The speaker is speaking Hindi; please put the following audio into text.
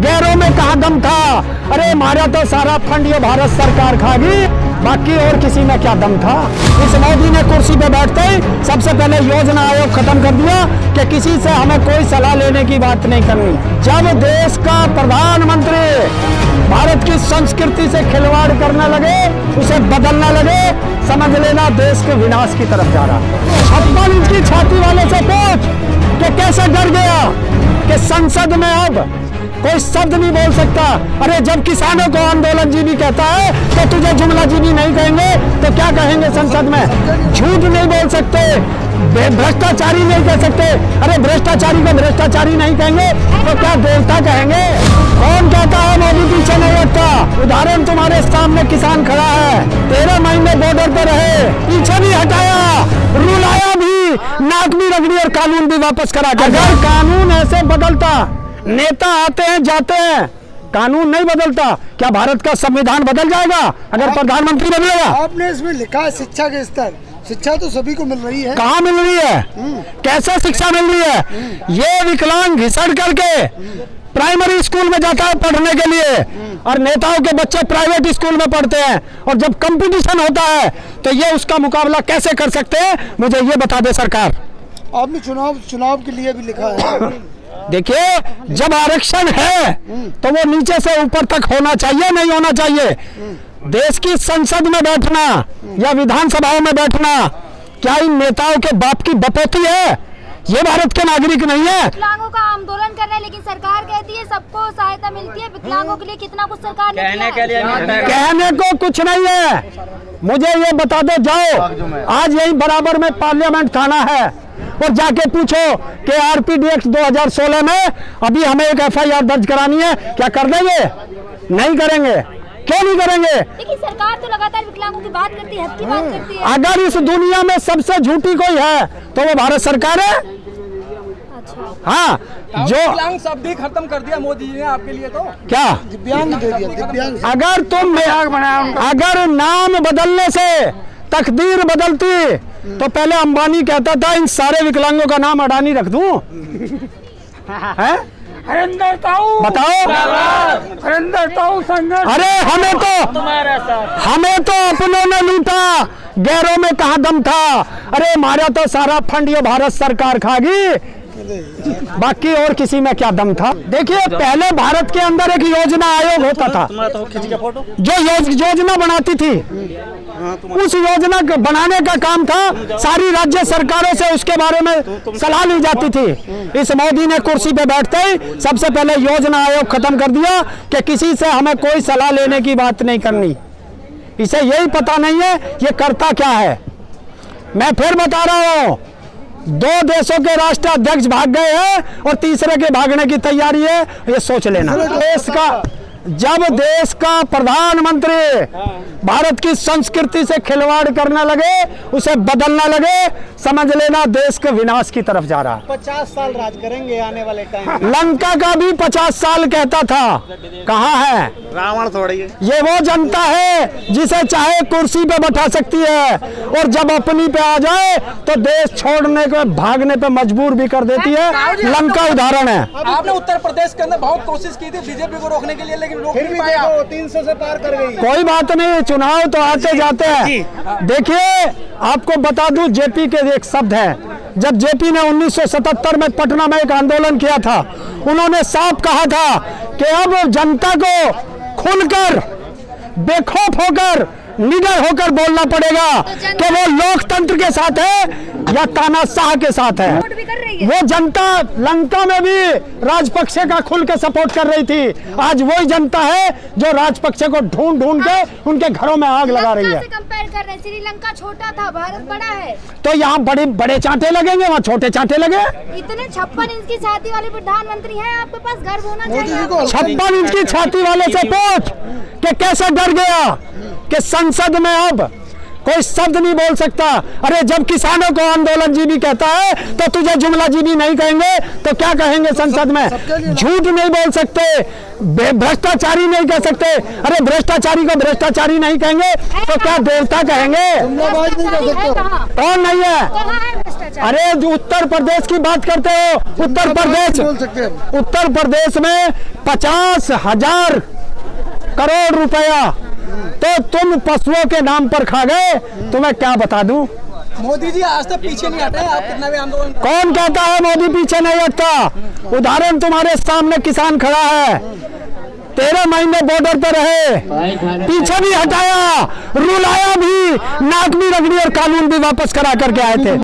गैरों में कहाँ दम था। अरे हमारा तो सारा फंड ये भारत सरकार खागी, बाकी और किसी में क्या दम था। इस मोदी ने कुर्सी पे बैठते ही सबसे पहले योजना आयोग खत्म कर दिया कि किसी से हमें कोई सलाह लेने की बात नहीं करनी। जब देश का प्रधानमंत्री भारत की संस्कृति से खिलवाड़ करने लगे, उसे बदलने लगे, समझ लेना देश के विनाश की तरफ जा रहा। 56 इंच की छाती वाले से पूछ कि कैसे डर गया कि संसद में अब कोई शब्द नहीं बोल सकता। अरे जब किसानों को आंदोलन जीवी कहता है तो तुझे जुमला जीवी नहीं कहेंगे तो क्या कहेंगे संसद में? झूठ नहीं बोल सकते, भ्रष्टाचारी नहीं कह सकते। अरे भ्रष्टाचारी को भ्रष्टाचारी नहीं कहेंगे तो क्या देवता कहेंगे? कौन कहता है मोदी पीछे नहीं हटता? उदाहरण तुम्हारे सामने किसान खड़ा है, 13 महीने बॉर्डर पर रहे, पीछे भी हटाया, रुलाया भी, नाक भी रगड़ी और कानून भी वापस करा। अगर कानून ऐसे बदलता, नेता आते हैं जाते हैं, कानून नहीं बदलता, क्या भारत का संविधान बदल जाएगा अगर प्रधानमंत्री बदलेगा? आपने इसमें लिखा है शिक्षा के स्तर, शिक्षा तो सभी को मिल रही है। कहाँ मिल रही है? कैसे शिक्षा मिल रही है? ये विकलांग घिसड़ करके प्राइमरी स्कूल में जाता है पढ़ने के लिए और नेताओं के बच्चे प्राइवेट स्कूल में पढ़ते हैं, और जब कंपटीशन होता है तो ये उसका मुकाबला कैसे कर सकते हैं? मुझे ये बता दे सरकार। आपने चुनाव के लिए भी लिखा है। देखिए, जब आरक्षण है तो वो नीचे से ऊपर तक होना चाहिए, नहीं होना चाहिए। देश की संसद में बैठना या विधानसभाओं में बैठना क्या इन नेताओं के बाप की बपोती है? ये भारत के नागरिक नहीं है। विकलांगों का आंदोलन कर रहे हैं, लेकिन सरकार कहती है सबको सहायता मिलती है। विकलांगों के लिए कितना कुछ सरकार ने कहने को कुछ नहीं है। मुझे ये बता दो, जाओ आज यही बराबर में पार्लियामेंट थाना है और जाके पूछो कि आरपीडी एक्ट 2016 में अभी हमें एक FIR दर्ज करानी है, क्या कर देंगे? नहीं करेंगे। क्यों नहीं करेंगे? लेकिन सरकार तो लगातार विकलांगों की बात करती है, हक की बात करती है। अगर इस दुनिया में सबसे झूठी कोई है तो वो भारत सरकार है। अच्छा, हाँ, जो विकलांग शब्द ही खत्म कर दिया मोदी जी ने आपके लिए। तो क्या दिव्यांग दे दिया, दिव्यांग। अगर तुम अगर नाम बदलने से तकदीर बदलती तो पहले अंबानी कहता था इन सारे विकलांगों का नाम अडानी रख दूं। है? बताओ। अरे हमें तो अपनों ने लूटा, गैरों में कहाँ दम था। अरे हमारा तो सारा फंड ये भारत सरकार खागी, बाकी और किसी में क्या दम था। देखिए, पहले भारत के अंदर एक योजना आयोग होता था जो योजना बनाती थी। उस योजना को बनाने का काम था सारी राज्य सरकारों से उसके बारे में सलाह ली जाती थी। इस मोदी ने कुर्सी पे बैठते ही सबसे पहले योजना आयोग खत्म कर दिया कि किसी से हमें कोई सलाह लेने की बात नहीं करनी। इसे यही पता नहीं है ये करता क्या है। मैं फिर बता रहा हूँ, 2 देशों के राष्ट्राध्यक्ष भाग गए हैं और तीसरे के भागने की तैयारी है, ये सोच लेना। जब देश का प्रधानमंत्री भारत की संस्कृति से खिलवाड़ करने लगे, उसे बदलने लगे, समझ लेना देश के विनाश की तरफ जा रहा। 50 साल राज करेंगे आने वाले टाइम। लंका का भी 50 साल कहता था, कहाँ है? रावण थोड़ी है। ये वो जनता है जिसे चाहे कुर्सी पे बैठा सकती है, और जब अपनी पे आ जाए तो देश छोड़ने को भागने पे मजबूर भी कर देती है। लंका उदाहरण है। आपने उत्तर प्रदेश के अंदर बहुत कोशिश की थी बीजेपी को रोकने के लिए, लेकिन रोक फिर नहीं भी पाया। 300 से पार कर गई। कोई बात नहीं, चुनाव तो आते जाते हैं। देखिए, आपको बता दूं, जेपी के एक शब्द है। जब जेपी ने 1977 में पटना में एक आंदोलन किया था, उन्होंने साफ कहा था कि अब जनता को खुलकर, बेखौफ होकर, निडर होकर बोलना पड़ेगा कि वो लोकतंत्र के साथ है या तानाशाह के साथ है। वो जनता लंका में भी राजपक्षे का खुल के सपोर्ट कर रही थी। आज वही जनता है जो राजपक्षे को ढूंढ के उनके घरों में आग लगा रही है। कंपेयर कर रहे हैं, श्रीलंका छोटा था, भारत बड़ा है। तो यहाँ बड़े बड़े चांटे लगेंगे, वहाँ छोटे चांटे लगे। इतने 56 इंच की छाती वाले प्रधानमंत्री हैं, आपके पास गर्व होना चाहिए। 56 इंच की छाती वाले से पूछ कि कैसे डर गया कि संसद में अब कोई शब्द नहीं बोल सकता। अरे जब किसानों को आंदोलन जीवी कहता है तो तुझे जुमला जीवी नहीं कहेंगे तो क्या कहेंगे संसद में? झूठ नहीं बोल सकते, भ्रष्टाचारी नहीं कह सकते। अरे भ्रष्टाचारी को भ्रष्टाचारी नहीं कहेंगे तो क्या देवता कहेंगे? कौन नहीं है? अरे जो उत्तर प्रदेश की बात करते हो, उत्तर प्रदेश में 50,000 करोड़ रुपया तो तुम पशुओं के नाम पर खा गए। तुम्हें क्या बता दूं? मोदी जी आज तक पीछे नहीं हटे, आप कितना भी आंदोलन। कौन कहता है मोदी पीछे नहीं हटता? उदाहरण तुम्हारे सामने किसान खड़ा है, 13 महीने बॉर्डर पर रहे, पीछे भी हटाया, रुलाया भी, नाक भी रगड़ी और कानून भी वापस करा करके आए थे।